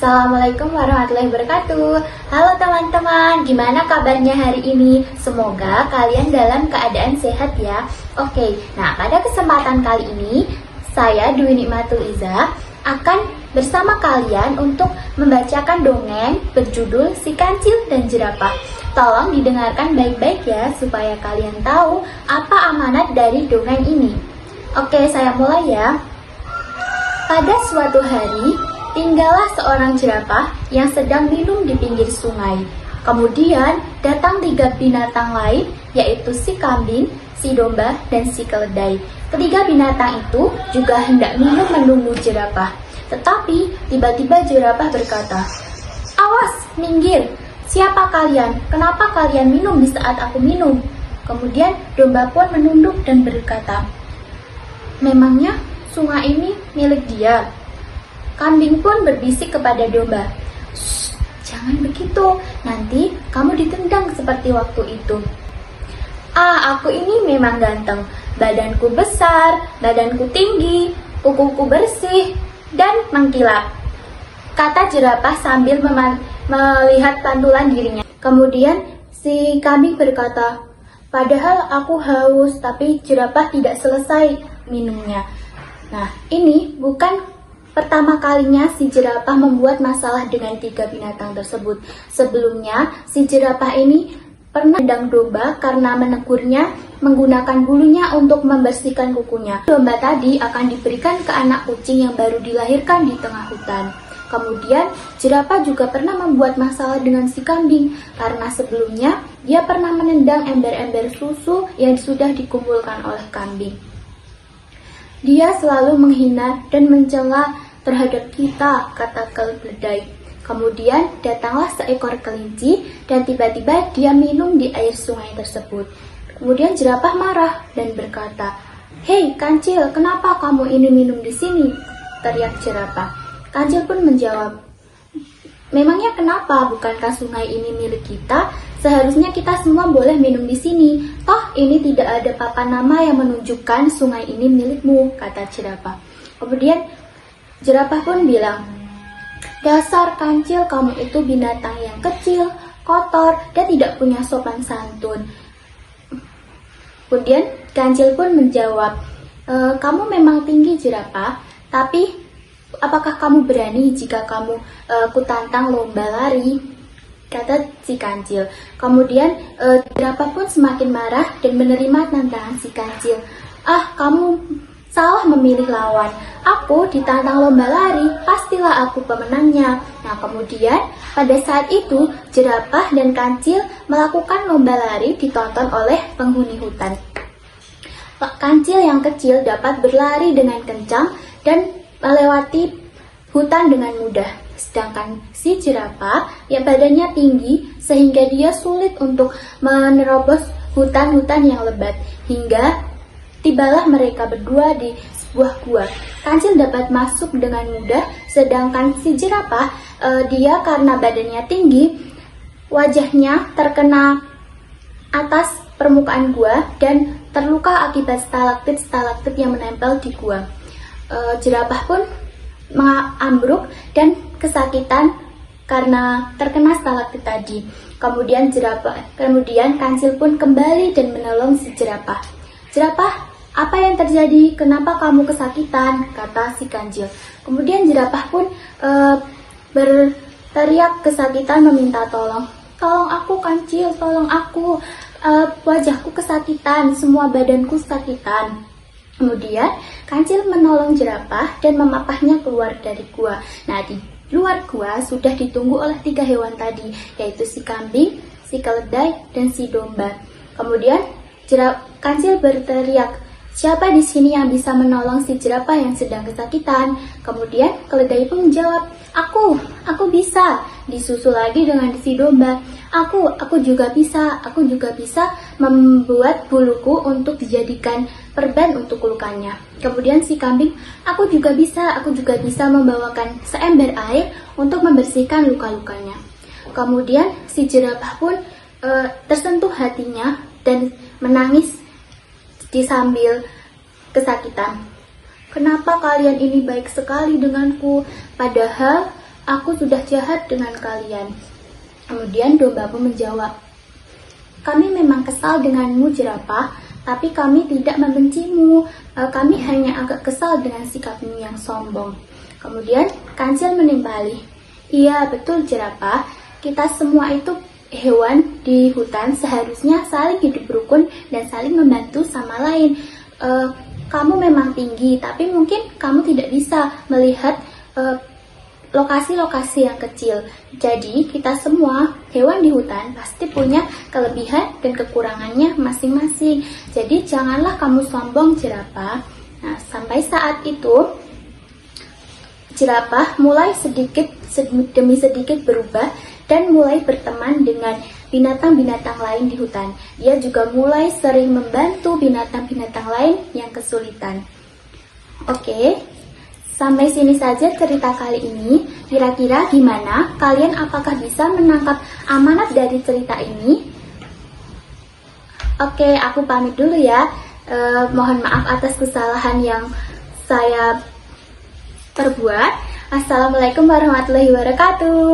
Assalamualaikum warahmatullahi wabarakatuh. Halo teman-teman, gimana kabarnya hari ini? Semoga kalian dalam keadaan sehat ya. Oke, nah pada kesempatan kali ini saya Dwi Nikmatul Iza akan bersama kalian untuk membacakan dongeng berjudul Si Kancil dan Jerapah. Tolong didengarkan baik-baik ya supaya kalian tahu apa amanat dari dongeng ini. Oke, saya mulai ya. Pada suatu hari, tinggallah seorang jerapah yang sedang minum di pinggir sungai. Kemudian datang 3 binatang lain, yaitu si kambing, si domba, dan si keledai. Ketiga binatang itu juga hendak minum menunggu jerapah. Tetapi tiba-tiba jerapah berkata, "Awas, minggir! Siapa kalian? Kenapa kalian minum di saat aku minum?" Kemudian domba pun menunduk dan berkata, "Memangnya sungai ini milik dia?" Kambing pun berbisik kepada domba, "Shh, jangan begitu, nanti kamu ditendang seperti waktu itu." Aku ini memang ganteng, badanku besar, badanku tinggi, kukuku bersih, dan mengkilap," kata jerapah sambil melihat pantulan dirinya. Kemudian si kambing berkata, "Padahal aku haus," tapi jerapah tidak selesai minumnya. Nah, ini bukan pertama kalinya si jerapah membuat masalah dengan 3 binatang tersebut. Sebelumnya, si jerapah ini pernah tendang domba karena menegurnya menggunakan bulunya untuk membersihkan kukunya. Domba tadi akan diberikan ke anak kucing yang baru dilahirkan di tengah hutan. Kemudian, jerapah juga pernah membuat masalah dengan si kambing karena sebelumnya dia pernah menendang ember-ember susu yang sudah dikumpulkan oleh kambing. "Dia selalu menghina dan mencela terhadap kita," kata keledai. Kemudian datanglah seekor kelinci dan tiba-tiba dia minum di air sungai tersebut. Kemudian jerapah marah dan berkata, "Hei kancil, kenapa kamu ini minum di sini?" teriak jerapah. Kancil pun menjawab, "Memangnya kenapa? Bukankah sungai ini milik kita? Seharusnya kita semua boleh minum di sini. Toh ini tidak ada papan nama yang menunjukkan sungai ini milikmu," kata jerapah. Kemudian jerapah pun bilang, "Dasar kancil, kamu itu binatang yang kecil, kotor, dan tidak punya sopan santun." Kemudian kancil pun menjawab, "Kamu memang tinggi jerapah, tapi apakah kamu berani jika kamu kutantang lomba lari?" kata si kancil. Kemudian jerapah pun semakin marah dan menerima tantangan si kancil. Kamu salah memilih lawan. Aku ditantang lomba lari, pastilah aku pemenangnya." Nah, kemudian pada saat itu jerapah dan kancil melakukan lomba lari ditonton oleh penghuni hutan. Kancil yang kecil dapat berlari dengan kencang dan melewati hutan dengan mudah. Sedangkan si jerapah yang badannya tinggi sehingga dia sulit untuk menerobos hutan-hutan yang lebat. Hingga tibalah mereka berdua di sebuah gua. Kancil dapat masuk dengan mudah, sedangkan si jerapah, dia karena badannya tinggi, wajahnya terkena atas permukaan gua dan terluka akibat stalaktit-stalaktit yang menempel di gua. Jerapah pun ambruk dan kesakitan karena terkena stalaktit tadi. Kemudian kancil pun kembali dan menolong si jerapah. "Jerapah, apa yang terjadi? Kenapa kamu kesakitan?" kata si kancil. Kemudian jerapah pun berteriak kesakitan meminta tolong. "Tolong aku kancil, tolong aku. Wajahku kesakitan, semua badanku kesakitan." Kemudian kancil menolong jerapah dan memapahnya keluar dari gua. Nah, di luar gua sudah ditunggu oleh 3 hewan tadi, yaitu si kambing, si keledai, dan si domba. Kemudian kancil berteriak, "Siapa di sini yang bisa menolong si jerapah yang sedang kesakitan?" Kemudian keledai pun menjawab, Aku bisa." Disusul lagi dengan si domba, Aku juga bisa membuat buluku untuk dijadikan perban untuk lukanya." Kemudian si kambing, aku juga bisa membawakan seember air untuk membersihkan luka-lukanya." Kemudian si jerapah pun tersentuh hatinya dan menangis sambil kesakitan. "Kenapa kalian ini baik sekali denganku? Padahal aku sudah jahat dengan kalian. Kemudian domba pun menjawab, kami memang kesal denganmu jerapah, tapi kami tidak membencimu. Kami hanya agak kesal dengan sikapmu yang sombong. Kemudian kancil menimpali, iya betul jerapah, kita semua itu hewan di hutan seharusnya saling hidup rukun dan saling membantu sama lain. Kamu memang tinggi, tapi mungkin kamu tidak bisa melihat lokasi-lokasi yang kecil. Jadi kita semua hewan di hutan pasti punya kelebihan dan kekurangannya masing-masing. Jadi janganlah kamu sombong jerapah. Nah, sampai saat itu jerapah mulai sedikit demi sedikit berubah dan mulai berteman dengan binatang-binatang lain di hutan. Dia juga mulai sering membantu binatang-binatang lain yang kesulitan. Oke. Sampai sini saja cerita kali ini. Kira-kira gimana? Kalian apakah bisa menangkap amanat dari cerita ini? Oke, aku pamit dulu ya. Mohon maaf atas kesalahan yang saya perbuat. Assalamualaikum warahmatullahi wabarakatuh.